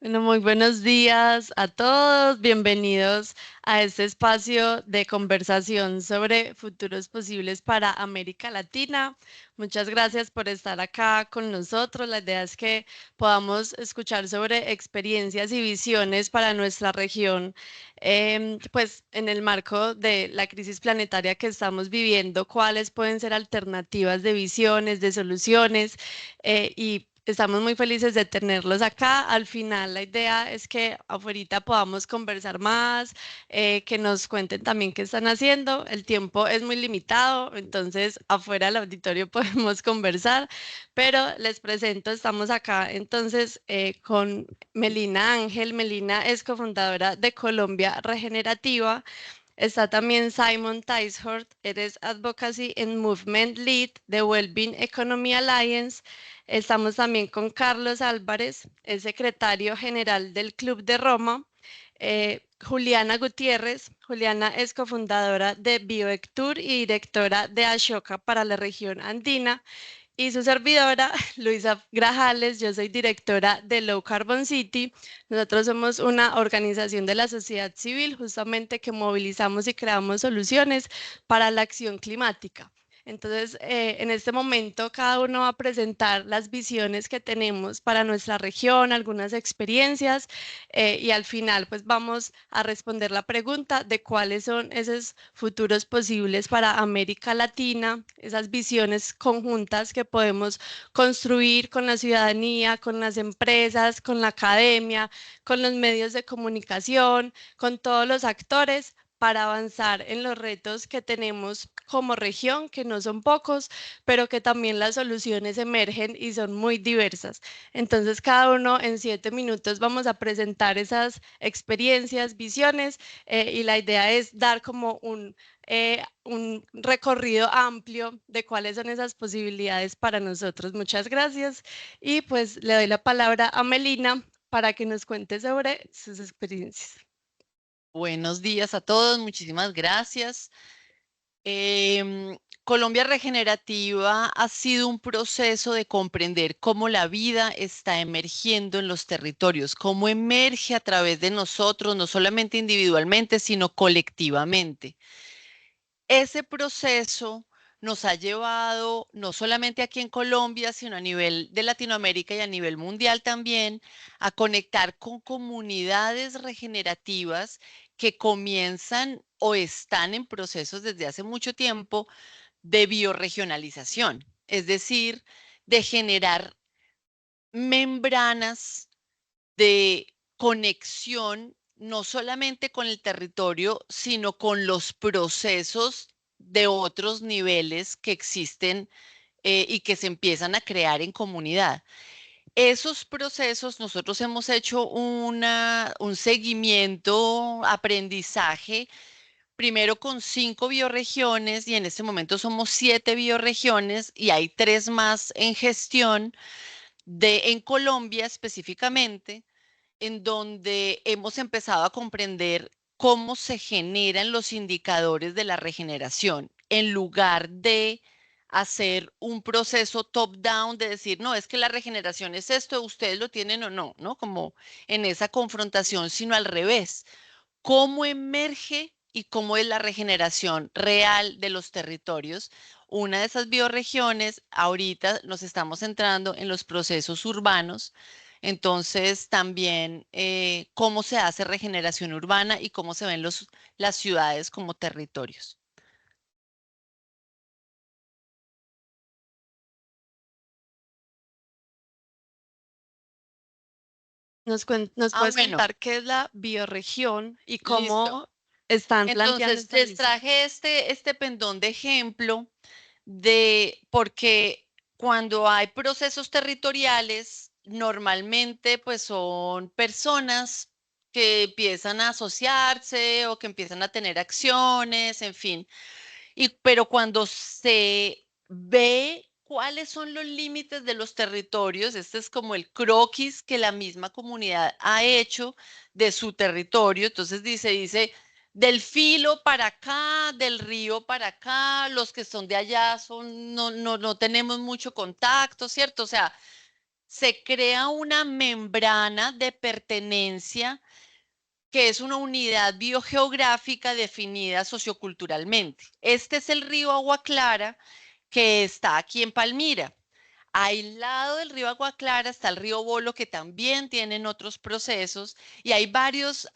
Bueno, muy buenos días a todos. Bienvenidos a este espacio de conversación sobre futuros posibles para América Latina. Muchas gracias por estar acá con nosotros. La idea es que podamos escuchar sobre experiencias y visiones para nuestra región, pues en el marco de la crisis planetaria que estamos viviendo, cuáles pueden ser alternativas de visiones, de soluciones y estamos muy felices de tenerlos acá. Al final, la idea es que afuera podamos conversar más, que nos cuenten también qué están haciendo. El tiempo es muy limitado, entonces afuera del auditorio podemos conversar, pero les presento, estamos acá entonces con Melina Ángel. Melina es cofundadora de Colombia Regenerativa. Está también Simon Ticehurst, eres Advocacy and Movement Lead de Wellbeing Economy Alliance. Estamos también con Carlos Álvarez, es secretario general del Club de Roma. Juliana Gutiérrez. Juliana es cofundadora de Bioectur y directora de Ashoka para la región andina. Y su servidora, Luisa Grajales, yo soy directora de Low Carbon City. Nosotros somos una organización de la sociedad civil justamente que movilizamos y creamos soluciones para la acción climática. Entonces, en este momento, cada uno va a presentar las visiones que tenemos para nuestra región, algunas experiencias, y al final, pues vamos a responder la pregunta de cuáles son esos futuros posibles para América Latina, esas visiones conjuntas que podemos construir con la ciudadanía, con las empresas, con la academia, con los medios de comunicación, con todos los actores para avanzar en los retos que tenemos como región, que no son pocos, pero que también las soluciones emergen y son muy diversas. Entonces, cada uno en 7 minutos vamos a presentar esas experiencias, visiones, y la idea es dar como un recorrido amplio de cuáles son esas posibilidades para nosotros. Muchas gracias. Y pues le doy la palabra a Melina para que nos cuente sobre sus experiencias. Buenos días a todos, muchísimas gracias. Colombia Regenerativa ha sido un proceso de comprender cómo la vida está emergiendo en los territorios, cómo emerge a través de nosotros, no solamente individualmente, sino colectivamente. Ese proceso nos ha llevado, no solamente aquí en Colombia, sino a nivel de Latinoamérica y a nivel mundial también, a conectar con comunidades regenerativas que comienzan o están en procesos desde hace mucho tiempo de biorregionalización, es decir, de generar membranas de conexión no solamente con el territorio, sino con los procesos de otros niveles que existen y que se empiezan a crear en comunidad. Esos procesos, nosotros hemos hecho un seguimiento, aprendizaje, primero con 5 bioregiones y en este momento somos 7 bioregiones y hay 3 más en gestión en Colombia específicamente en donde hemos empezado a comprender cómo se generan los indicadores de la regeneración, en lugar de hacer un proceso top-down de decir, no, es que la regeneración es esto, ustedes lo tienen o no, ¿no? Como en esa confrontación, sino al revés. ¿Cómo emerge y cómo es la regeneración real de los territorios? Una de esas bioregiones, ahorita nos estamos centrando en los procesos urbanos, entonces también cómo se hace regeneración urbana y cómo se ven las ciudades como territorios. ¿Nos Ah, puedes bueno, contar qué es la bioregión y listo. cómo están planteando Entonces esta les visión? traje este pendón de ejemplo porque cuando hay procesos territoriales, normalmente pues son personas que empiezan a asociarse o que empiezan a tener acciones, en fin. Pero cuando se ve cuáles son los límites de los territorios, este es como el croquis que la misma comunidad ha hecho de su territorio, entonces dice, del filo para acá, del río para acá, los que son de allá son, no tenemos mucho contacto, ¿cierto? O sea, se crea una membrana de pertenencia que es una unidad biogeográfica definida socioculturalmente. Este es el río Agua Clara que está aquí en Palmira. Al lado del río Agua Clara está el río Bolo, que también tienen otros procesos, y hay varios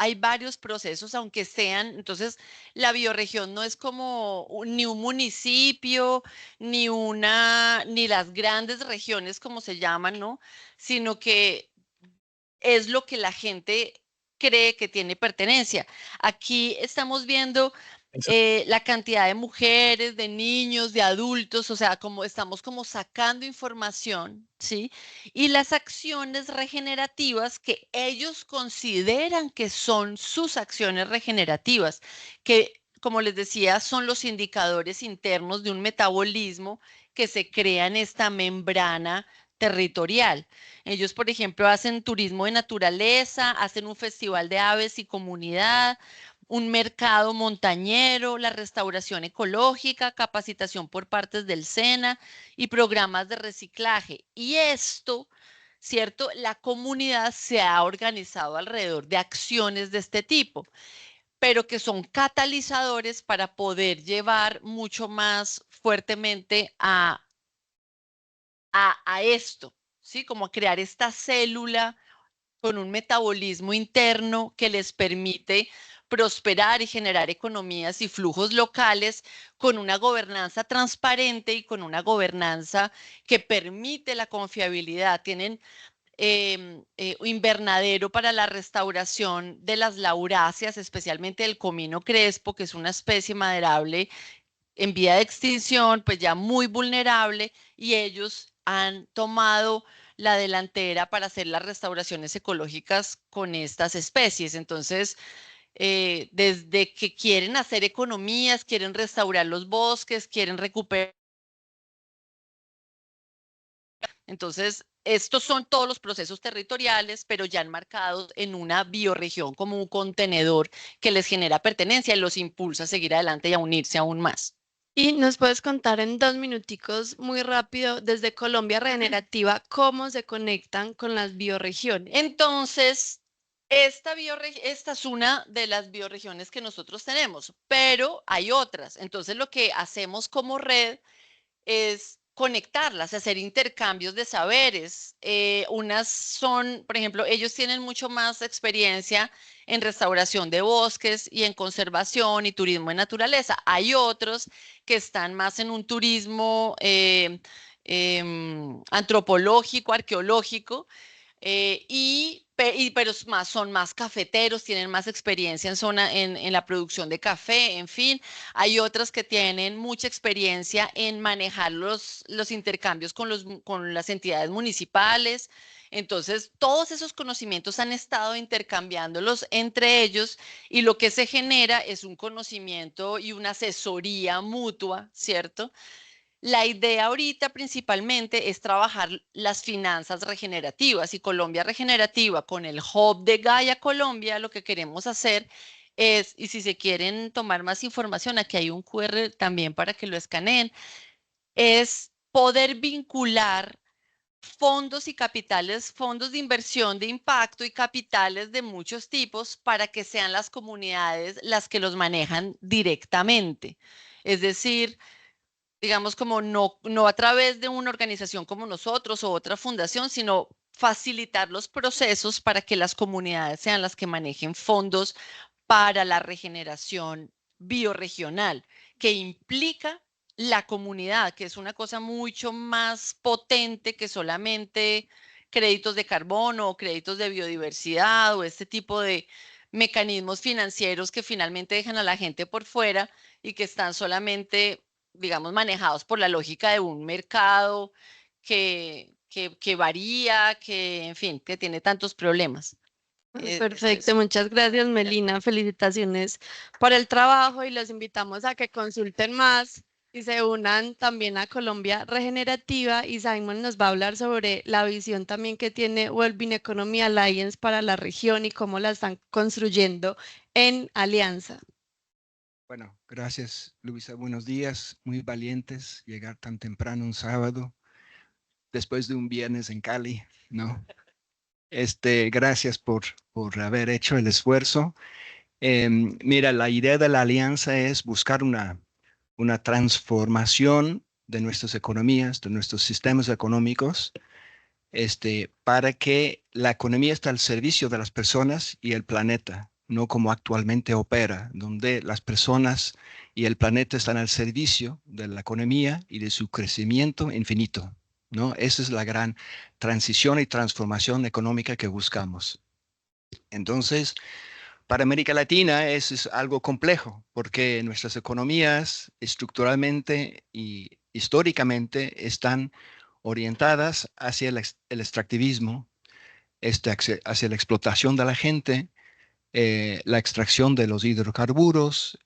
procesos, aunque sean, entonces la bioregión no es como ni un municipio, ni las grandes regiones como se llaman, ¿no? Sino que es lo que la gente cree que tiene pertenencia. Aquí estamos viendo la cantidad de mujeres, de niños, de adultos, o sea, como estamos como sacando información, ¿sí? Y las acciones regenerativas que ellos consideran que son sus acciones regenerativas, que, como les decía, son los indicadores internos de un metabolismo que se crea en esta membrana territorial. Ellos, por ejemplo, hacen turismo de naturaleza, hacen un festival de aves y comunidad, un mercado montañero, la restauración ecológica, capacitación por partes del SENA y programas de reciclaje. Y esto, ¿cierto? La comunidad se ha organizado alrededor de acciones de este tipo, pero que son catalizadores para poder llevar mucho más fuertemente a esto, ¿sí? Como a crear esta célula con un metabolismo interno que les permite prosperar y generar economías y flujos locales con una gobernanza transparente y con una gobernanza que permite la confiabilidad. Tienen invernadero para la restauración de las lauráceas, especialmente el comino crespo, que es una especie maderable en vía de extinción, pues ya muy vulnerable, y ellos han tomado la delantera para hacer las restauraciones ecológicas con estas especies. Entonces, desde que quieren hacer economías, quieren restaurar los bosques, quieren recuperar. Entonces, estos son todos los procesos territoriales, pero ya enmarcados en una bioregión como un contenedor que les genera pertenencia y los impulsa a seguir adelante y a unirse aún más. Y nos puedes contar en 2 minuticos, muy rápido, desde Colombia Regenerativa, cómo se conectan con las bioregiones. Entonces, esta es una de las bioregiones que nosotros tenemos, pero hay otras. Entonces, lo que hacemos como red es conectarlas, hacer intercambios de saberes. Unas son, por ejemplo, ellos tienen mucho más experiencia en restauración de bosques y en conservación y turismo de naturaleza. Hay otros que están más en un turismo antropológico, arqueológico, pero son más cafeteros, tienen más experiencia en la producción de café, en fin. Hay otras que tienen mucha experiencia en manejar los intercambios con las entidades municipales. Entonces, todos esos conocimientos han estado intercambiándolos entre ellos y lo que se genera es un conocimiento y una asesoría mutua, ¿cierto? La idea ahorita principalmente es trabajar las finanzas regenerativas y Colombia Regenerativa con el hub de Gaia Colombia. Lo que queremos hacer es, y si se quieren tomar más información, aquí hay un QR también para que lo escaneen, es poder vincular fondos y capitales, fondos de inversión de impacto y capitales de muchos tipos para que sean las comunidades las que los manejan directamente. Es decir, digamos, como no a través de una organización como nosotros o otra fundación, sino facilitar los procesos para que las comunidades sean las que manejen fondos para la regeneración bioregional, que implica la comunidad, que es una cosa mucho más potente que solamente créditos de carbono o créditos de biodiversidad o este tipo de mecanismos financieros que finalmente dejan a la gente por fuera y que están solamente, digamos, manejados por la lógica de un mercado que varía, que, en fin, que tiene tantos problemas. Perfecto, muchas gracias, Melina. Felicitaciones por el trabajo y los invitamos a que consulten más y se unan también a Colombia Regenerativa. Y Simon nos va a hablar sobre la visión también que tiene Wellbeing Economy Alliance para la región y cómo la están construyendo en alianza. Bueno, gracias, Luisa. Buenos días. Muy valientes llegar tan temprano un sábado. después de un viernes en Cali, ¿no? Gracias por haber hecho el esfuerzo. Mira, la idea de la alianza es buscar una transformación de nuestras economías, de nuestros sistemas económicos, para que la economía esté al servicio de las personas y el planeta, no como actualmente opera, donde las personas y el planeta están al servicio de la economía y de su crecimiento infinito, ¿no? Esa es la gran transición y transformación económica que buscamos. Entonces, para América Latina eso es algo complejo, porque nuestras economías estructuralmente y históricamente están orientadas hacia el extractivismo, hacia la explotación de la gente, la extracción de los hidrocarburos.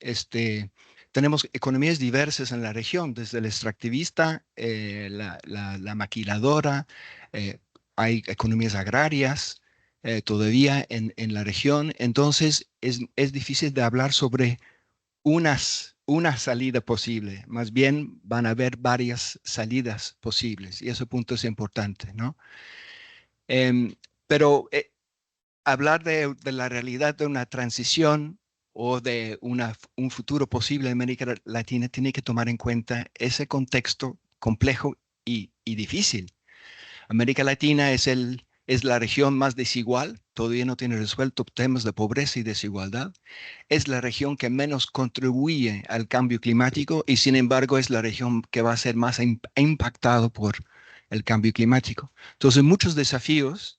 Tenemos economías diversas en la región, desde el extractivista, la maquiladora, eh, hay economías agrarias todavía en la región. Entonces es difícil de hablar sobre una salida posible. Más bien van a haber varias salidas posibles y ese punto es importante, ¿no? Em, pero hablar de la realidad de una transición o de un futuro posible en América Latina tiene que tomar en cuenta ese contexto complejo y difícil. América Latina es la región más desigual, todavía no tiene resuelto temas de pobreza y desigualdad. Es la región que menos contribuye al cambio climático y sin embargo es la región que va a ser más impactado por el cambio climático. Entonces, muchos desafíos.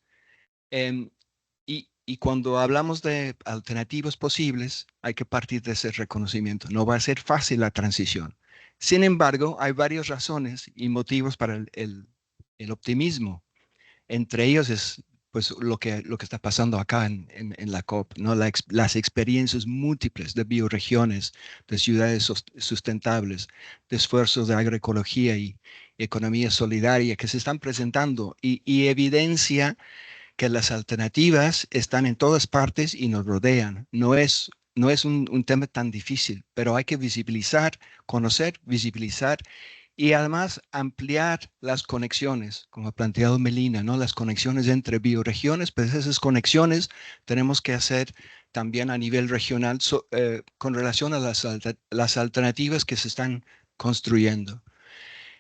Y cuando hablamos de alternativas posibles, hay que partir de ese reconocimiento. No va a ser fácil la transición. Sin embargo, hay varias razones y motivos para el optimismo. Entre ellos es pues lo que está pasando acá en la COP, ¿no? Las experiencias múltiples de bioregiones, de ciudades sustentables, de esfuerzos de agroecología y economía solidaria que se están presentando y evidencia que las alternativas están en todas partes y nos rodean. No es un tema tan difícil, pero hay que visibilizar, conocer, visibilizar y además ampliar las conexiones, como ha planteado Melina, ¿no? Las conexiones entre bioregiones, pues esas conexiones tenemos que hacer también a nivel regional con relación a las alternativas que se están construyendo.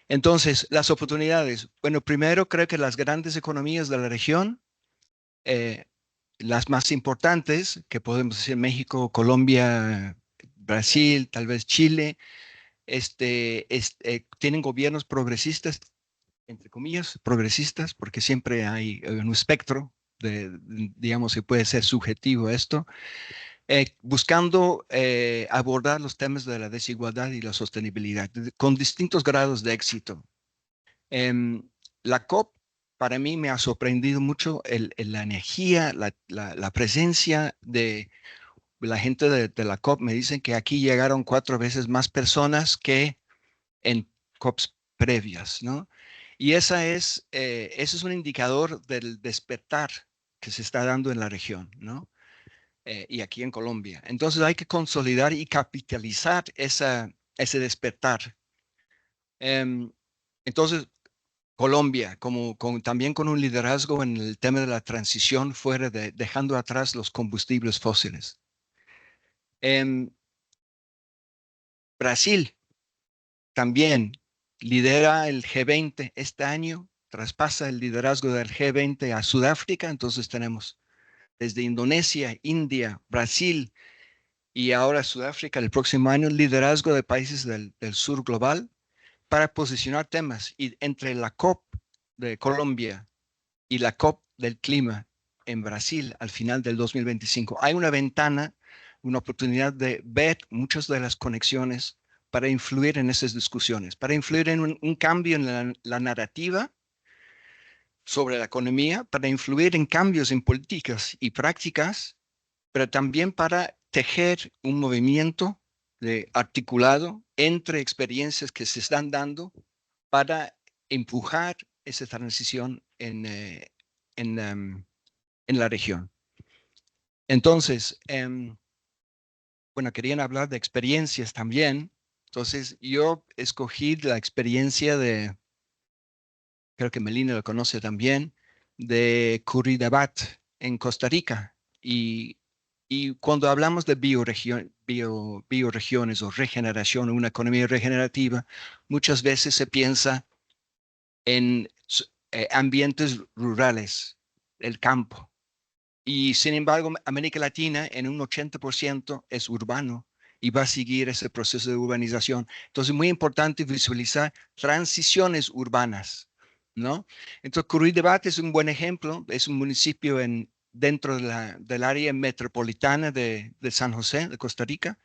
Entonces, las oportunidades. Bueno, primero creo que las grandes economías de la región, eh, las más importantes, que podemos decir México, Colombia, Brasil, tal vez Chile, tienen gobiernos progresistas, entre comillas, progresistas, porque siempre hay un espectro digamos, que puede ser subjetivo esto, buscando abordar los temas de la desigualdad y la sostenibilidad con distintos grados de éxito. Em, la COP para mí me ha sorprendido mucho la energía, la presencia de la gente de la COP. Me dicen que aquí llegaron 4 veces más personas que en COPs previas, ¿no? Y ese es un indicador del despertar que se está dando en la región, ¿no? Y aquí en Colombia. Entonces hay que consolidar y capitalizar ese despertar. Em, entonces, Colombia, también con un liderazgo en el tema de la transición fuera dejando atrás los combustibles fósiles. En Brasil también lidera el G20 este año, traspasa el liderazgo del G20 a Sudáfrica, entonces tenemos desde Indonesia, India, Brasil y ahora Sudáfrica el próximo año, el liderazgo de países del sur global para posicionar temas. Y entre la COP de Colombia y la COP del clima en Brasil al final del 2025. Hay una ventana, una oportunidad de ver muchas de las conexiones para influir en esas discusiones, para influir en un cambio en la narrativa sobre la economía, para influir en cambios en políticas y prácticas, pero también para tejer un movimiento articulado entre experiencias que se están dando para empujar esa transición en, en la región. Entonces, bueno, querían hablar de experiencias también. Entonces, yo escogí la experiencia creo que Melina lo conoce también, de Curridabat en Costa Rica. Y cuando hablamos de bioregiones o regeneración, una economía regenerativa, muchas veces se piensa en ambientes rurales, el campo. Y sin embargo, América Latina en un 80% es urbano y va a seguir ese proceso de urbanización. Entonces, es muy importante visualizar transiciones urbanas, ¿no? Entonces, Curridabat es un buen ejemplo, es un municipio dentro del área metropolitana de San José, de Costa Rica,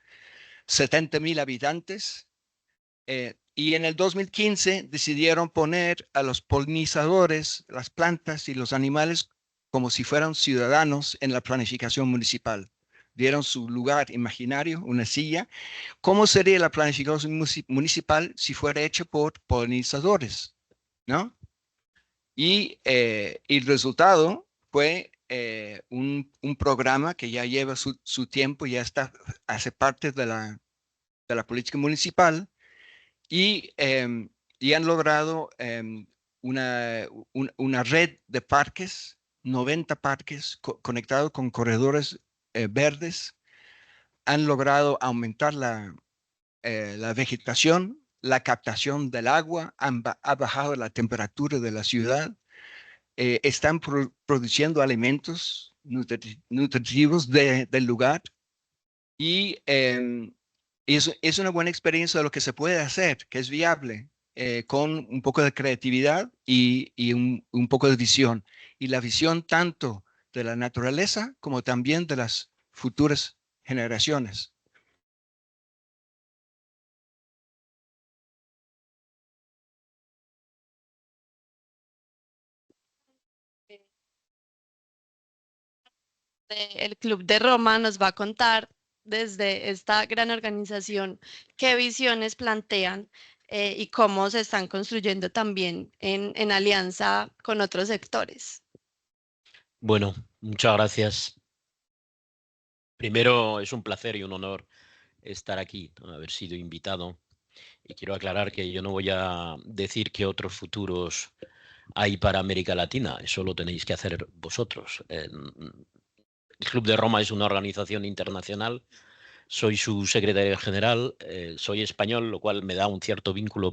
70,000 habitantes. Y en el 2015 decidieron poner a los polinizadores, las plantas y los animales como si fueran ciudadanos en la planificación municipal. Dieron su lugar imaginario, una silla. ¿Cómo sería la planificación municipal si fuera hecha por polinizadores? ¿No? Y el resultado fue un programa que ya lleva su tiempo, ya está, hace parte de la política municipal y, y han logrado una red de parques, 90 parques conectados con corredores verdes. Han logrado aumentar la vegetación, la captación del agua, ha bajado la temperatura de la ciudad, están produciendo alimentos nutritivos del lugar y es una buena experiencia de lo que se puede hacer, que es viable, con un poco de creatividad y un poco de visión. Y la visión tanto de la naturaleza como también de las futuras generaciones. El Club de Roma nos va a contar desde esta gran organización qué visiones plantean y cómo se están construyendo también en alianza con otros sectores. Bueno, muchas gracias. Primero, es un placer y un honor estar aquí, haber sido invitado. Y quiero aclarar que yo no voy a decir qué otros futuros hay para América Latina. Eso lo tenéis que hacer vosotros. El Club de Roma es una organización internacional. Soy su secretario general, soy español, lo cual me da un cierto vínculo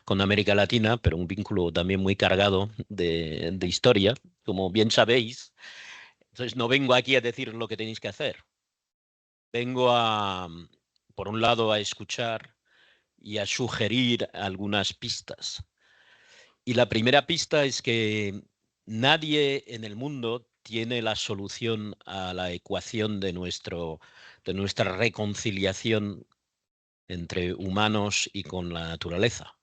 con América Latina, pero un vínculo también muy cargado de historia, como bien sabéis. Entonces no vengo aquí a decir lo que tenéis que hacer. Vengo por un lado, a escuchar y a sugerir algunas pistas. Y la primera pista es que nadie en el mundo tiene la solución a la ecuación de nuestra reconciliación entre humanos y con la naturaleza.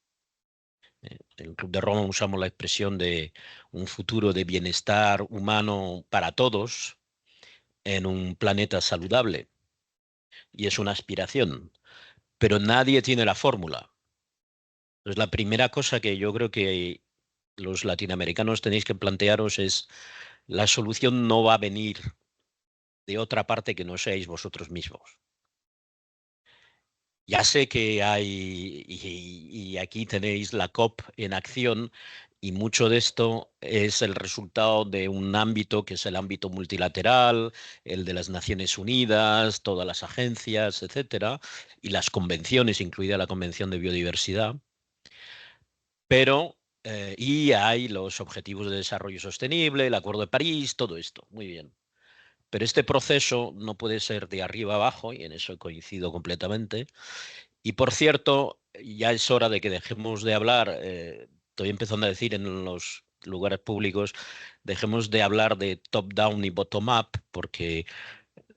En el Club de Roma usamos la expresión de un futuro de bienestar humano para todos en un planeta saludable. Y es una aspiración, pero nadie tiene la fórmula. Entonces, la primera cosa que yo creo que los latinoamericanos tenéis que plantearos es: la solución no va a venir de otra parte que no seáis vosotros mismos. Ya sé que hay, y aquí tenéis la COP en acción, y mucho de esto es el resultado de un ámbito que es el ámbito multilateral, el de las Naciones Unidas, todas las agencias, etcétera, y las convenciones, incluida la Convención de Biodiversidad. Pero, y hay los Objetivos de Desarrollo Sostenible, el Acuerdo de París, todo esto, muy bien. Pero este proceso no puede ser de arriba abajo, y en eso coincido completamente. Y por cierto, ya es hora de que dejemos de hablar, estoy empezando a decir en los lugares públicos, dejemos de hablar de top-down y bottom-up, porque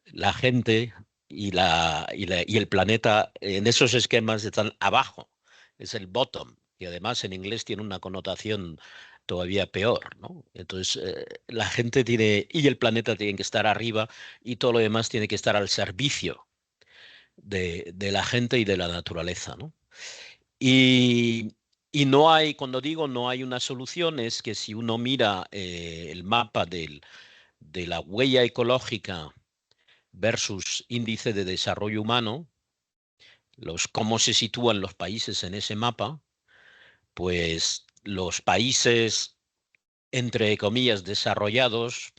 la gente y el planeta en esos esquemas están abajo, es el bottom, y además en inglés tiene una connotación todavía peor, ¿no? Entonces, la gente tiene, y el planeta tienen que estar arriba, y todo lo demás tiene que estar al servicio de la gente y de la naturaleza, ¿no? Y, y no hay, cuando digo no hay una solución, es que si uno mira el mapa de la huella ecológica versus índice de desarrollo humano, cómo se sitúan los países en ese mapa, pues los países, entre comillas, desarrollados,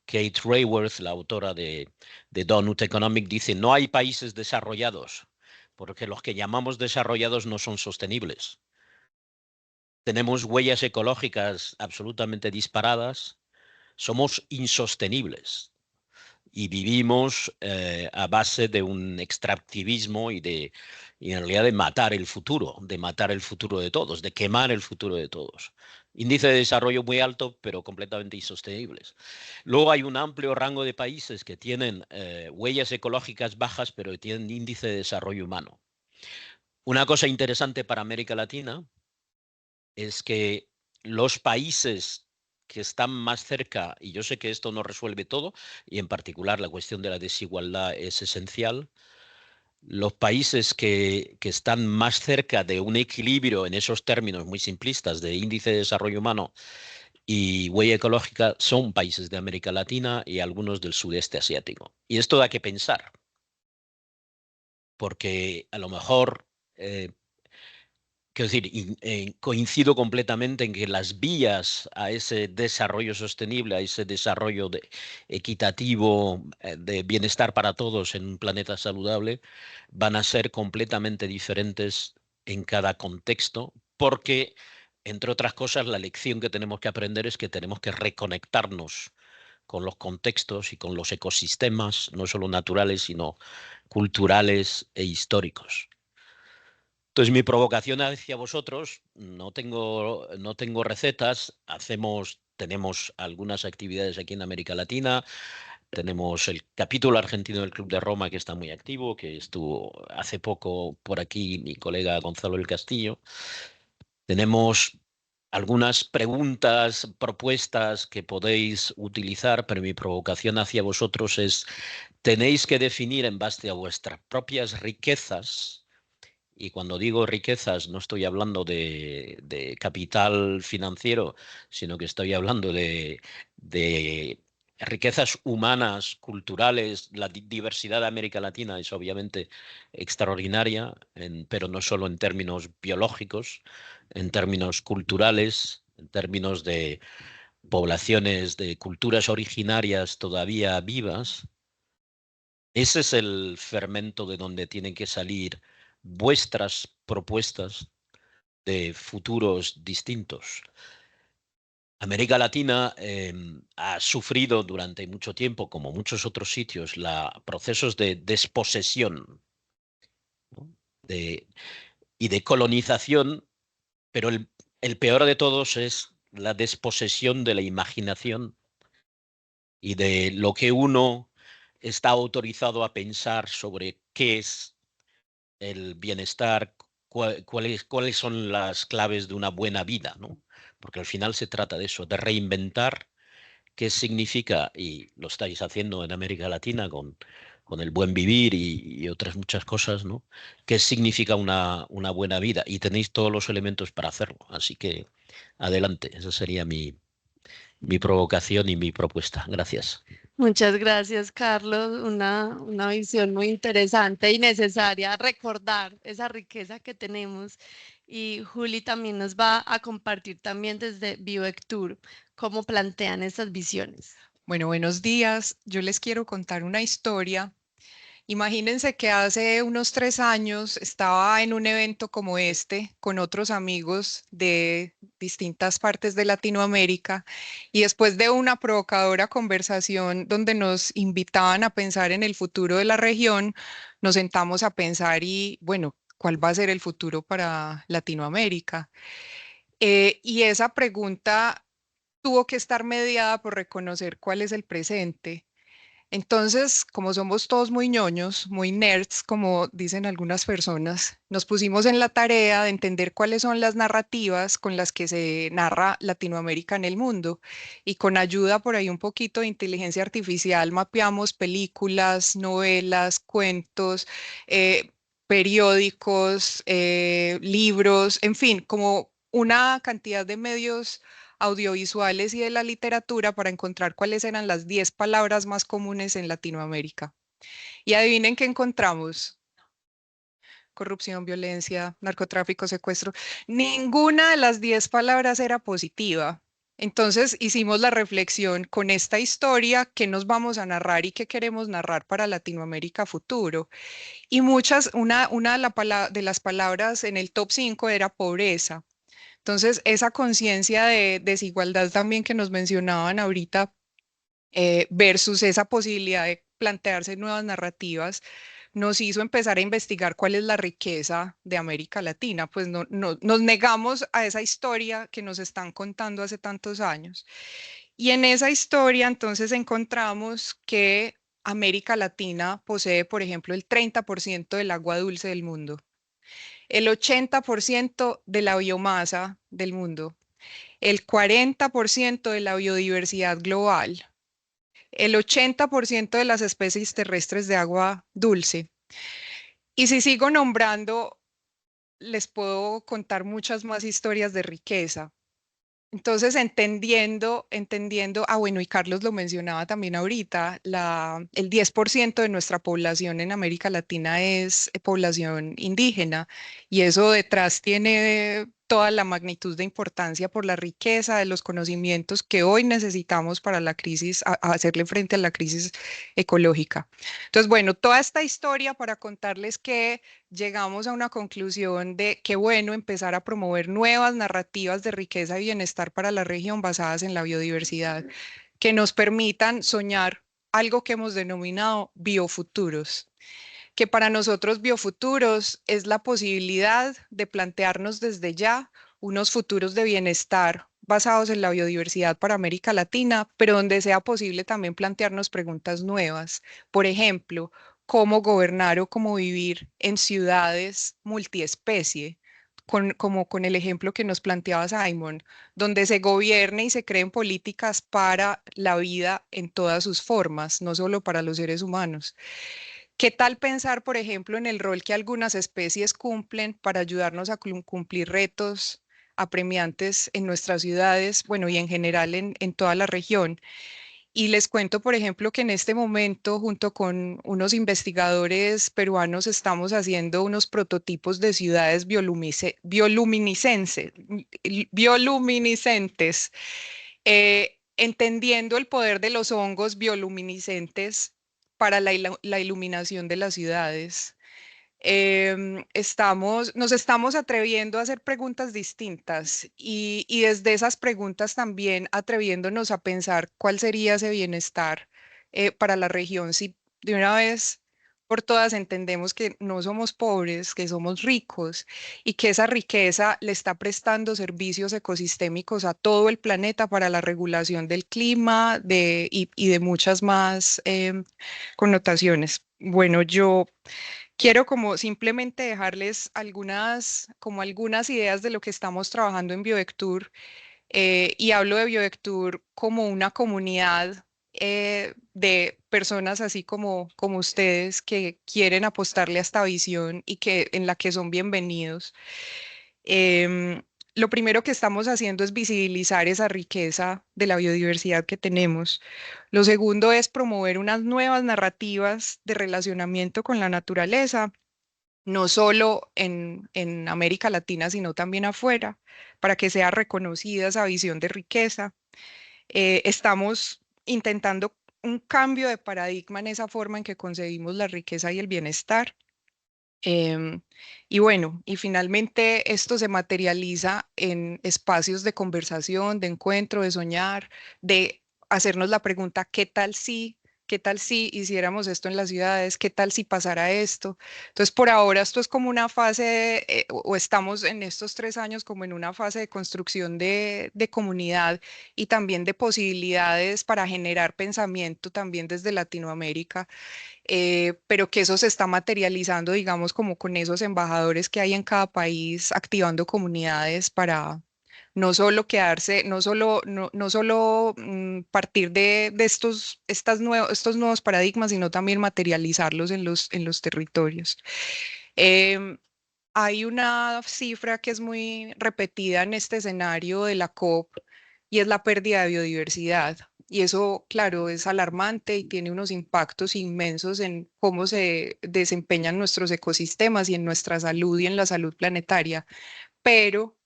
Kate Raworth, la autora de Donut Economic, dice, no hay países desarrollados, porque los que llamamos desarrollados no son sostenibles. Tenemos huellas ecológicas absolutamente disparadas, somos insostenibles y vivimos a base de un extractivismo y en realidad de matar el futuro de todos, de quemar el futuro de todos. Índice de desarrollo muy alto, pero completamente insostenibles. Luego hay un amplio rango de países que tienen huellas ecológicas bajas, pero que tienen índice de desarrollo humano. Una cosa interesante para América Latina es que los países que están más cerca, y yo sé que esto no resuelve todo, y en particular la cuestión de la desigualdad es esencial, los países que están más cerca de un equilibrio en esos términos muy simplistas de índice de desarrollo humano y huella ecológica son países de América Latina y algunos del sudeste asiático. Y esto da que pensar, porque a lo mejor quiero decir, coincido completamente en que las vías a ese desarrollo sostenible, a ese desarrollo equitativo, de bienestar para todos en un planeta saludable, van a ser completamente diferentes en cada contexto, porque, entre otras cosas, la lección que tenemos que aprender es que tenemos que reconectarnos con los contextos y con los ecosistemas, no solo naturales, sino culturales e históricos. Entonces, mi provocación hacia vosotros, no tengo recetas, tenemos algunas actividades aquí en América Latina, tenemos el capítulo argentino del Club de Roma que está muy activo, que estuvo hace poco por aquí mi colega Gonzalo del Castillo. Tenemos algunas preguntas, propuestas que podéis utilizar, pero mi provocación hacia vosotros es, tenéis que definir en base a vuestras propias riquezas. Y cuando digo riquezas, no estoy hablando de capital financiero, sino que estoy hablando de riquezas humanas, culturales. La diversidad de América Latina es obviamente extraordinaria, pero no solo en términos biológicos, en términos culturales, en términos de poblaciones, de culturas originarias todavía vivas. Ese es el fermento de donde tienen que salir vuestras propuestas de futuros distintos. América Latina ha sufrido durante mucho tiempo, como muchos otros sitios, procesos de desposesión, ¿no? Y de colonización, pero el peor de todos es la desposesión de la imaginación y de lo que uno está autorizado a pensar sobre qué es el bienestar, cuáles son las claves de una buena vida, ¿no? Porque al final se trata de eso, de reinventar qué significa, y lo estáis haciendo en América Latina con el buen vivir y otras muchas cosas, ¿no? ¿Qué significa una buena vida? Y tenéis todos los elementos para hacerlo. Así que adelante, esa sería mi provocación y mi propuesta. Gracias. Muchas gracias, Carlos. Una visión muy interesante y necesaria recordar esa riqueza que tenemos. Y Juli también nos va a compartir también desde Bioectur cómo plantean estas visiones. Bueno, buenos días. Yo les quiero contar una historia. Imagínense que hace unos 3 años estaba en un evento como este con otros amigos de distintas partes de Latinoamérica y después de una provocadora conversación donde nos invitaban a pensar en el futuro de la región, nos sentamos a pensar y bueno, ¿cuál va a ser el futuro para Latinoamérica? Y esa pregunta tuvo que estar mediada por reconocer cuál es el presente. Entonces, como somos todos muy ñoños, muy nerds, como dicen algunas personas, nos pusimos en la tarea de entender cuáles son las narrativas con las que se narra Latinoamérica en el mundo. Y con ayuda por ahí un poquito de inteligencia artificial, mapeamos películas, novelas, cuentos, periódicos, libros, en fin, como una cantidad de medios audiovisuales y de la literatura para encontrar cuáles eran las 10 palabras más comunes en Latinoamérica. Y adivinen qué encontramos. corrupción, violencia, narcotráfico, secuestro. Ninguna de las 10 palabras era positiva. Entonces hicimos la reflexión con esta historia, qué nos vamos a narrar y qué queremos narrar para Latinoamérica futuro. Y una de las palabras en el top 5 era pobreza. Entonces, esa conciencia de desigualdad también que nos mencionaban ahorita, versus esa posibilidad de plantearse nuevas narrativas, nos hizo empezar a investigar cuál es la riqueza de América Latina. Pues nos negamos a esa historia que nos están contando hace tantos años. Y en esa historia entonces encontramos que América Latina posee, por ejemplo, el 30% del agua dulce del mundo, el 80% de la biomasa del mundo, el 40% de la biodiversidad global, el 80% de las especies terrestres de agua dulce. Y si sigo nombrando, les puedo contar muchas más historias de riqueza. Entonces, bueno, y Carlos lo mencionaba también ahorita, el 10% de nuestra población en América Latina es población indígena, y eso detrás tiene toda la magnitud de importancia por la riqueza de los conocimientos que hoy necesitamos para la crisis, a hacerle frente a la crisis ecológica. Entonces, bueno, toda esta historia para contarles que llegamos a una conclusión de que bueno empezar a promover nuevas narrativas de riqueza y bienestar para la región basadas en la biodiversidad, que nos permitan soñar algo que hemos denominado biofuturos, que para nosotros biofuturos es la posibilidad de plantearnos desde ya unos futuros de bienestar basados en la biodiversidad para América Latina, pero donde sea posible también plantearnos preguntas nuevas. Por ejemplo, cómo gobernar o cómo vivir en ciudades multiespecie, como con el ejemplo que nos planteaba Simon, donde se gobierne y se creen políticas para la vida en todas sus formas, no solo para los seres humanos. ¿Qué tal pensar, por ejemplo, en el rol que algunas especies cumplen para ayudarnos a cumplir retos apremiantes en nuestras ciudades, bueno, y en general en toda la región? Y les cuento, por ejemplo, que en este momento, junto con unos investigadores peruanos, estamos haciendo unos prototipos de ciudades bioluminiscentes, entendiendo el poder de los hongos bioluminiscentes para la iluminación de las ciudades. Nos estamos atreviendo a hacer preguntas distintas y desde esas preguntas también atreviéndonos a pensar cuál sería ese bienestar para la región si de una vez por todas entendemos que no somos pobres, que somos ricos y que esa riqueza le está prestando servicios ecosistémicos a todo el planeta para la regulación del clima y de muchas más connotaciones. Bueno, yo quiero como simplemente dejarles algunas ideas de lo que estamos trabajando en Biovectur, y hablo de Biovectur como una comunidad de personas así como ustedes que quieren apostarle a esta visión y en la que son bienvenidos. Em, lo primero que estamos haciendo es visibilizar esa riqueza de la biodiversidad que tenemos. Lo segundo es promover unas nuevas narrativas de relacionamiento con la naturaleza, no solo en América Latina, sino también afuera, para que sea reconocida esa visión de riqueza. Estamos intentando un cambio de paradigma en esa forma en que concebimos la riqueza y el bienestar. Y bueno, y finalmente esto se materializa en espacios de conversación, de encuentro, de soñar, de hacernos la pregunta, ¿qué tal si hiciéramos esto en las ciudades? ¿Qué tal si pasara esto? Entonces, por ahora esto es como una fase, o estamos en estos 3 años como en una fase de construcción de comunidad y también de posibilidades para generar pensamiento también desde Latinoamérica, pero que eso se está materializando, digamos, como con esos embajadores que hay en cada país activando comunidades para no solo quedarse, no solo partir de estos nuevos paradigmas, sino también materializarlos en los territorios. Em, Hay una cifra que es muy repetida en este escenario de la COP y es la pérdida de biodiversidad. Y eso, claro, es alarmante y tiene unos impactos inmensos en cómo se desempeñan nuestros ecosistemas y en nuestra salud y en la salud planetaria. Pero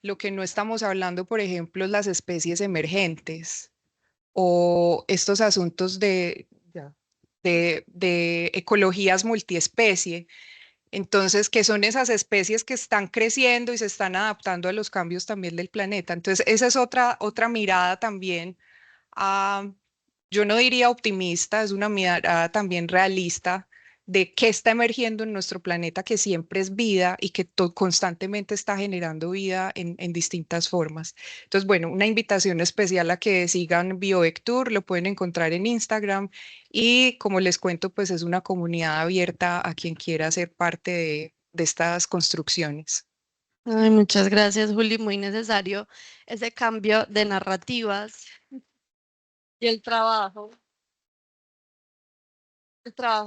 lo que no estamos hablando, por ejemplo, es las especies emergentes o estos asuntos de ecologías multiespecie. Entonces, que son esas especies que están creciendo y se están adaptando a los cambios también del planeta. Entonces, esa es otra mirada también. ah, yo no diría optimista, es una mirada también realista de qué está emergiendo en nuestro planeta, que siempre es vida y que constantemente está generando vida en distintas formas. Entonces, bueno, una invitación especial a que sigan BioVectur, lo pueden encontrar en Instagram y como les cuento, pues es una comunidad abierta a quien quiera ser parte de estas construcciones. Ay, muchas gracias, Juli. Muy necesario ese cambio de narrativas y el trabajo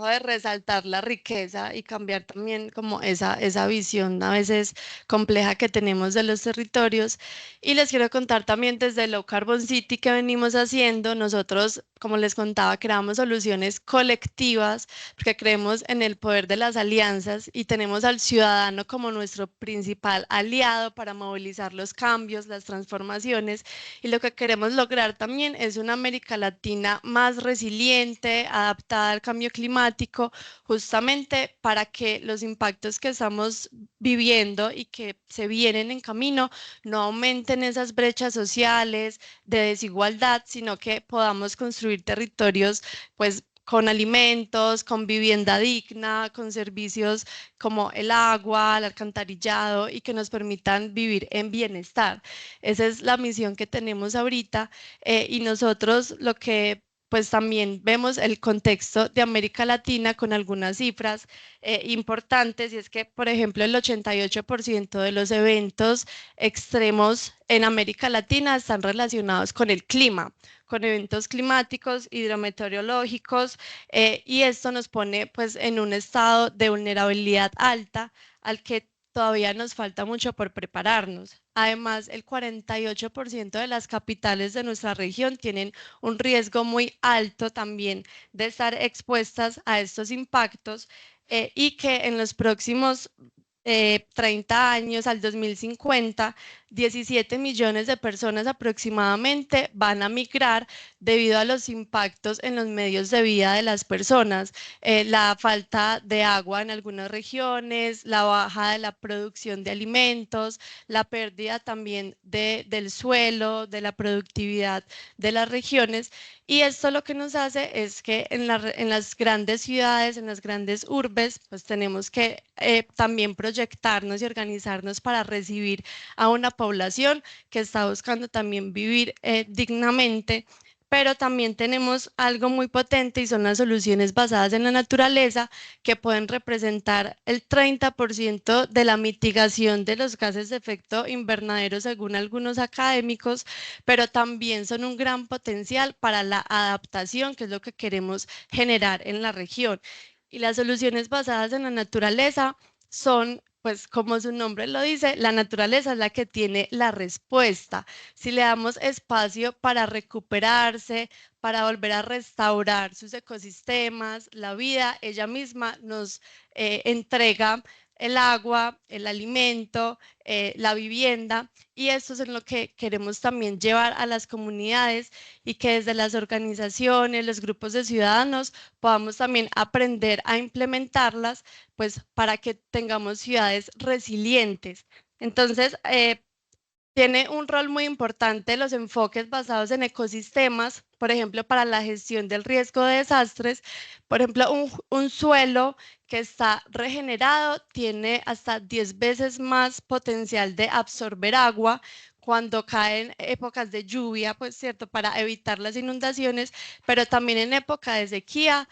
de resaltar la riqueza y cambiar también como esa visión a veces compleja que tenemos de los territorios. Y les quiero contar también desde Low Carbon City que venimos haciendo. Nosotros, como les contaba, creamos soluciones colectivas porque creemos en el poder de las alianzas y tenemos al ciudadano como nuestro principal aliado para movilizar los cambios, las transformaciones. Y lo que queremos lograr también es una América Latina más resiliente, adaptada al cambio climático, justamente para que los impactos que estamos viviendo y que se vienen en camino no aumenten esas brechas sociales de desigualdad, sino que podamos construir territorios pues con alimentos, con vivienda digna, con servicios como el agua, el alcantarillado y que nos permitan vivir en bienestar. Esa es la misión que tenemos ahorita y nosotros lo que pues también vemos el contexto de América Latina con algunas cifras importantes y es que, por ejemplo, el 88% de los eventos extremos en América Latina están relacionados con el clima, con eventos climáticos, hidrometeorológicos y esto nos pone pues en un estado de vulnerabilidad alta al que todavía nos falta mucho por prepararnos. Además, el 48% de las capitales de nuestra región tienen un riesgo muy alto también de estar expuestas a estos impactos y que en los próximos 30 años, al 2050, 17 millones de personas aproximadamente van a migrar debido a los impactos en los medios de vida de las personas, la falta de agua en algunas regiones, la baja de la producción de alimentos, la pérdida también del suelo, de la productividad de las regiones. Y esto lo que nos hace es que en las grandes ciudades, en las grandes urbes, pues tenemos que también proyectarnos y organizarnos para recibir a una población que está buscando también vivir dignamente, pero también tenemos algo muy potente y son las soluciones basadas en la naturaleza que pueden representar el 30% de la mitigación de los gases de efecto invernadero según algunos académicos, pero también son un gran potencial para la adaptación, que es lo que queremos generar en la región. Y las soluciones basadas en la naturaleza son, pues como su nombre lo dice, la naturaleza es la que tiene la respuesta. Si le damos espacio para recuperarse, para volver a restaurar sus ecosistemas, la vida, ella misma nos entrega el agua, el alimento, la vivienda, y esto es en lo que queremos también llevar a las comunidades y que desde las organizaciones, los grupos de ciudadanos, podamos también aprender a implementarlas, pues para que tengamos ciudades resilientes. Entonces, tiene un rol muy importante los enfoques basados en ecosistemas, por ejemplo, para la gestión del riesgo de desastres. Por ejemplo, un suelo que está regenerado tiene hasta 10 veces más potencial de absorber agua cuando caen épocas de lluvia, pues cierto, para evitar las inundaciones, pero también en época de sequía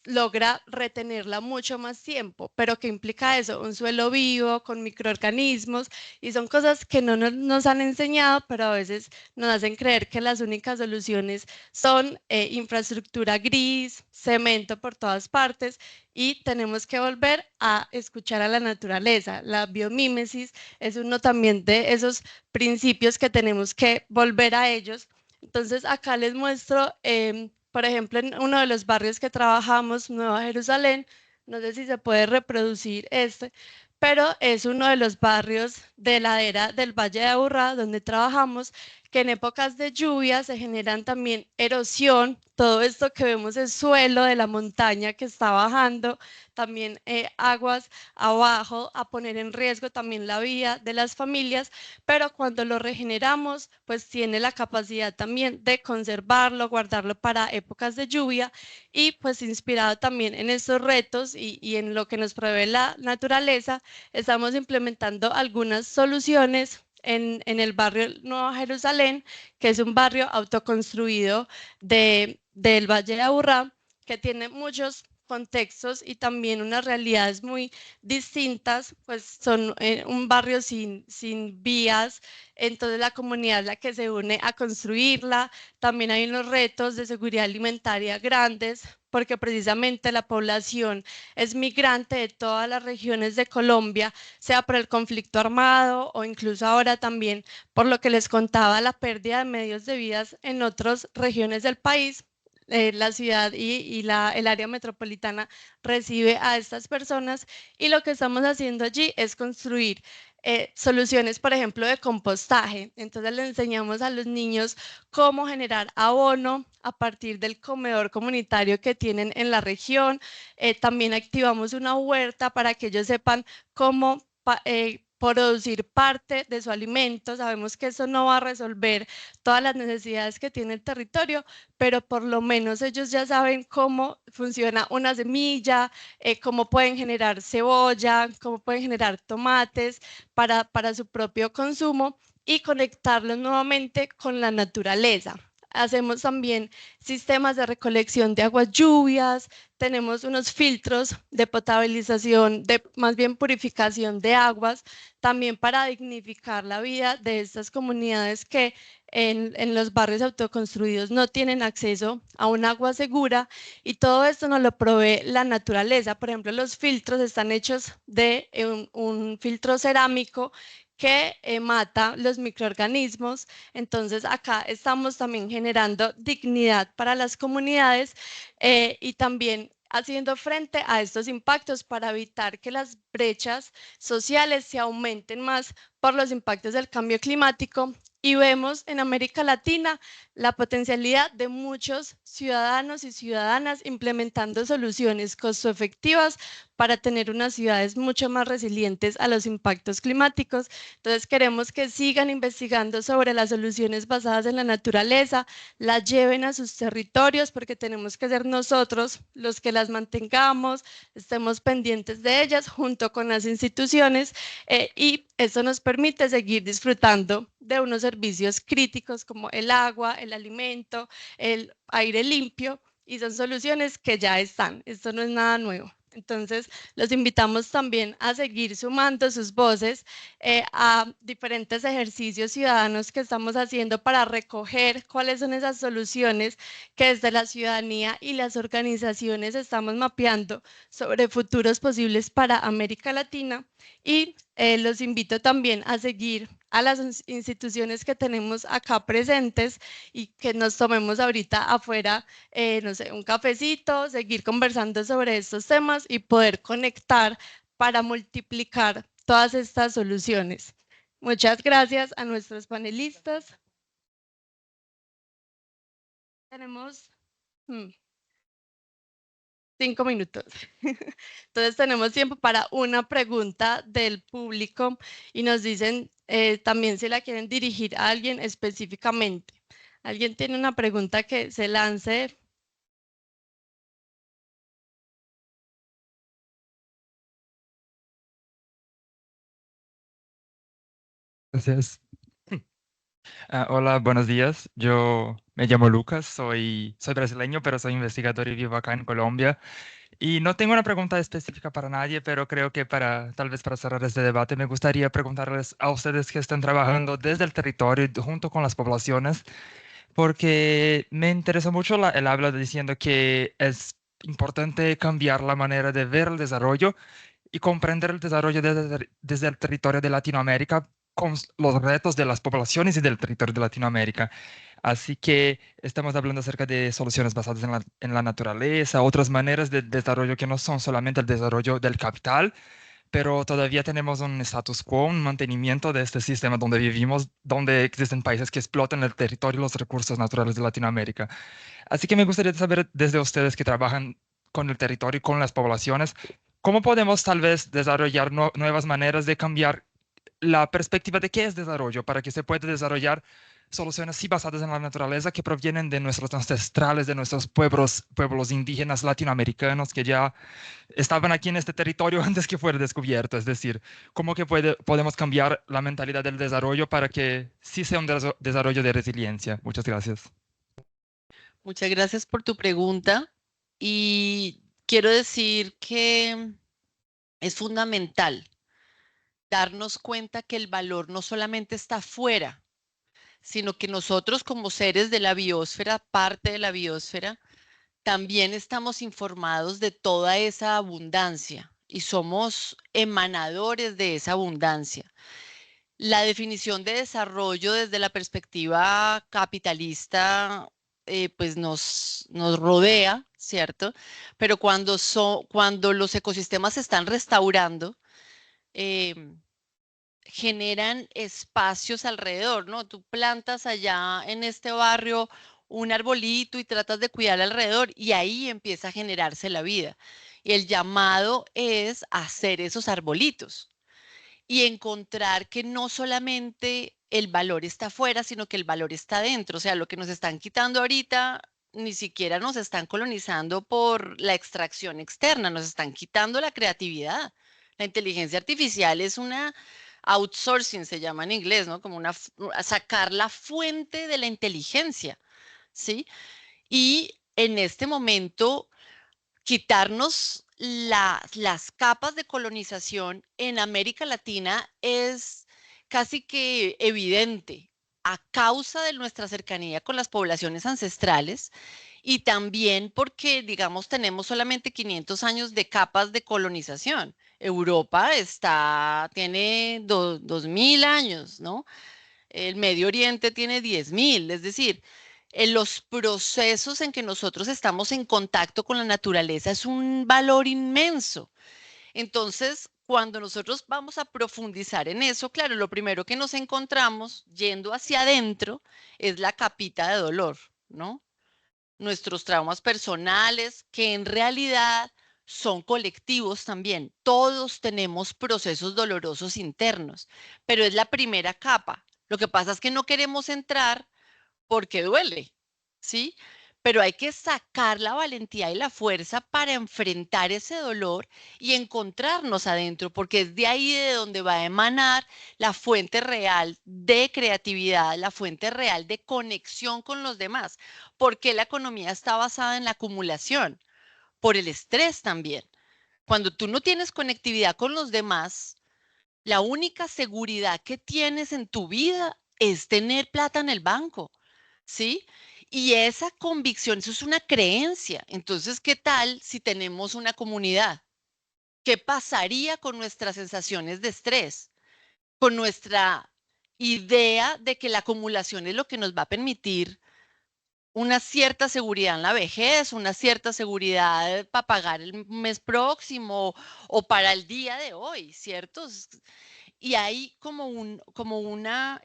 logra retenerla mucho más tiempo. ¿Pero qué implica eso? Un suelo vivo, con microorganismos, y son cosas que no nos han enseñado, pero a veces nos hacen creer que las únicas soluciones son infraestructura gris, cemento por todas partes, y tenemos que volver a escuchar a la naturaleza. La biomímesis es uno también de esos principios que tenemos que volver a ellos. Entonces acá les muestro, por ejemplo, en uno de los barrios que trabajamos, Nueva Jerusalén, no sé si se puede reproducir este, pero es uno de los barrios de ladera del Valle de Aburrá donde trabajamos, que en épocas de lluvia se generan también erosión, todo esto que vemos es suelo de la montaña que está bajando, también aguas abajo, a poner en riesgo también la vida de las familias, pero cuando lo regeneramos, pues tiene la capacidad también de conservarlo, guardarlo para épocas de lluvia y pues inspirado también en estos retos y en lo que nos provee la naturaleza, estamos implementando algunas soluciones en el barrio Nueva Jerusalén, que es un barrio autoconstruido del Valle de Aburrá, que tiene muchos contextos y también unas realidades muy distintas, pues son un barrio sin vías, entonces la comunidad es la que se une a construirla. También hay unos retos de seguridad alimentaria grandes, porque precisamente la población es migrante de todas las regiones de Colombia, sea por el conflicto armado o incluso ahora también por lo que les contaba, la pérdida de medios de vida en otras regiones del país. La ciudad el área metropolitana recibe a estas personas y lo que estamos haciendo allí es construir soluciones, por ejemplo, de compostaje. Entonces le enseñamos a los niños cómo generar abono a partir del comedor comunitario que tienen en la región. También activamos una huerta para que ellos sepan cómo producir parte de su alimento. Sabemos que eso no va a resolver todas las necesidades que tiene el territorio, pero por lo menos ellos ya saben cómo funciona una semilla, cómo pueden generar cebolla, cómo pueden generar tomates para su propio consumo y conectarlos nuevamente con la naturaleza. Hacemos también sistemas de recolección de aguas lluvias, tenemos unos filtros de potabilización, de más bien purificación de aguas, también para dignificar la vida de estas comunidades que en los barrios autoconstruidos no tienen acceso a un agua segura y todo esto nos lo provee la naturaleza. Por ejemplo, los filtros están hechos de un filtro cerámico que mata los microorganismos. Entonces acá estamos también generando dignidad para las comunidades y también haciendo frente a estos impactos para evitar que las brechas sociales se aumenten más por los impactos del cambio climático. Y vemos en América Latina la potencialidad de muchos ciudadanos y ciudadanas implementando soluciones costo-efectivas para tener unas ciudades mucho más resilientes a los impactos climáticos. Entonces queremos que sigan investigando sobre las soluciones basadas en la naturaleza, las lleven a sus territorios porque tenemos que ser nosotros los que las mantengamos, estemos pendientes de ellas junto con las instituciones y eso nos permite seguir disfrutando de unos servicios críticos como el agua, el alimento, el aire limpio y son soluciones que ya están, esto no es nada nuevo. Entonces, los invitamos también a seguir sumando sus voces a diferentes ejercicios ciudadanos que estamos haciendo para recoger cuáles son esas soluciones que desde la ciudadanía y las organizaciones estamos mapeando sobre futuros posibles para América Latina. Y los invito también a seguir a las instituciones que tenemos acá presentes y que nos tomemos ahorita afuera, no sé, un cafecito, seguir conversando sobre estos temas y poder conectar para multiplicar todas estas soluciones. Muchas gracias a nuestros panelistas. Tenemos 5 minutos. Entonces tenemos tiempo para una pregunta del público y nos dicen también si la quieren dirigir a alguien específicamente. ¿Alguien tiene una pregunta que se lance? Gracias. Hola, buenos días. Yo me llamo Lucas, soy brasileño, pero soy investigador y vivo acá en Colombia. Y no tengo una pregunta específica para nadie, pero creo que tal vez para cerrar este debate, me gustaría preguntarles a ustedes que están trabajando desde el territorio y junto con las poblaciones, porque me interesó mucho el habla diciendo que es importante cambiar la manera de ver el desarrollo y comprender el desarrollo desde el territorio de Latinoamérica con los retos de las poblaciones y del territorio de Latinoamérica. Así que estamos hablando acerca de soluciones basadas en la naturaleza, otras maneras de desarrollo que no son solamente el desarrollo del capital, pero todavía tenemos un status quo, un mantenimiento de este sistema donde vivimos, donde existen países que explotan el territorio y los recursos naturales de Latinoamérica. Así que me gustaría saber desde ustedes que trabajan con el territorio y con las poblaciones, ¿cómo podemos tal vez desarrollar nuevas maneras de cambiar la perspectiva de qué es desarrollo para que se pueda desarrollar soluciones sí basadas en la naturaleza que provienen de nuestros ancestrales, de nuestros pueblos indígenas latinoamericanos que ya estaban aquí en este territorio antes que fuera descubierto? Es decir, ¿cómo que podemos cambiar la mentalidad del desarrollo para que sí sea un desarrollo de resiliencia? Muchas gracias. Muchas gracias por tu pregunta y quiero decir que es fundamental darnos cuenta que el valor no solamente está afuera, sino que nosotros como seres de la biosfera, parte de la biosfera, también estamos informados de toda esa abundancia y somos emanadores de esa abundancia. La definición de desarrollo desde la perspectiva capitalista pues nos rodea, ¿cierto? Pero cuando los ecosistemas se están restaurando, generan espacios alrededor, ¿no? Tú plantas allá en este barrio un arbolito y tratas de cuidar alrededor y ahí empieza a generarse la vida. Y el llamado es hacer esos arbolitos y encontrar que no solamente el valor está afuera, sino que el valor está dentro. O sea, lo que nos están quitando ahorita ni siquiera nos están colonizando por la extracción externa, nos están quitando la creatividad. La inteligencia artificial es una outsourcing, se llama en inglés, ¿no? Como sacar la fuente de la inteligencia, ¿sí? Y en este momento quitarnos las capas de colonización en América Latina es casi que evidente a causa de nuestra cercanía con las poblaciones ancestrales y también porque, digamos, tenemos solamente 500 años de capas de colonización. Europa tiene 2000 años, ¿no? El Medio Oriente tiene 10.000, es decir, en los procesos en que nosotros estamos en contacto con la naturaleza es un valor inmenso. Entonces, cuando nosotros vamos a profundizar en eso, claro, lo primero que nos encontramos yendo hacia adentro es la capita de dolor, ¿no? Nuestros traumas personales, que en realidad son colectivos también. Todos tenemos procesos dolorosos internos, pero es la primera capa. Lo que pasa es que no queremos entrar porque duele, ¿sí? Pero hay que sacar la valentía y la fuerza para enfrentar ese dolor y encontrarnos adentro, porque es de ahí de donde va a emanar la fuente real de creatividad, la fuente real de conexión con los demás. Porque la economía está basada en la acumulación, por el estrés también. Cuando tú no tienes conectividad con los demás, la única seguridad que tienes en tu vida es tener plata en el banco, ¿sí? Y esa convicción, eso es una creencia. Entonces, ¿qué tal si tenemos una comunidad? ¿Qué pasaría con nuestras sensaciones de estrés? Con nuestra idea de que la acumulación es lo que nos va a permitir una cierta seguridad en la vejez, una cierta seguridad para pagar el mes próximo o para el día de hoy, ¿cierto? Y hay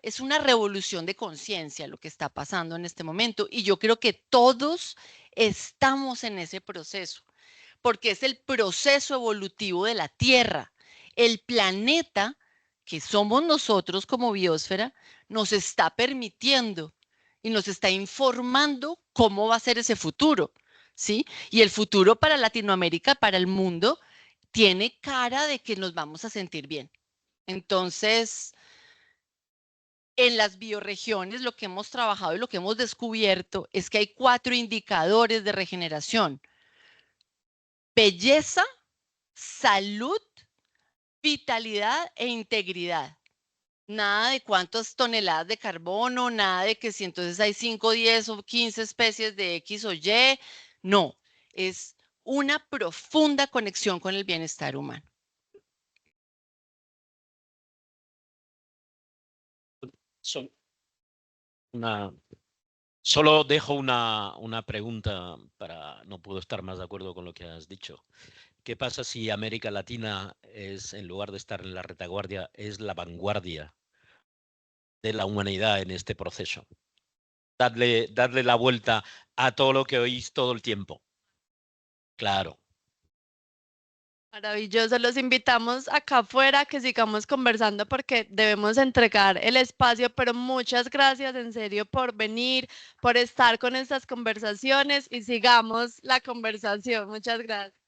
es una revolución de conciencia lo que está pasando en este momento. Y yo creo que todos estamos en ese proceso, porque es el proceso evolutivo de la Tierra. El planeta, que somos nosotros como biosfera, nos está permitiendo y nos está informando cómo va a ser ese futuro, ¿sí? Y el futuro para Latinoamérica, para el mundo, tiene cara de que nos vamos a sentir bien. Entonces, en las bioregiones lo que hemos trabajado y lo que hemos descubierto es que hay 4 indicadores de regeneración: belleza, salud, vitalidad e integridad. Nada de cuántas toneladas de carbono, nada de que si entonces hay 5, 10 o 15 especies de X o Y. No, es una profunda conexión con el bienestar humano. Son una Solo dejo una pregunta para, no puedo estar más de acuerdo con lo que has dicho. ¿Qué pasa si América Latina es, en lugar de estar en la retaguardia, es la vanguardia de la humanidad en este proceso? Darle la vuelta a todo lo que oís todo el tiempo. Claro. Maravilloso, los invitamos acá afuera que sigamos conversando porque debemos entregar el espacio, pero muchas gracias en serio por venir, por estar con estas conversaciones y sigamos la conversación. Muchas gracias.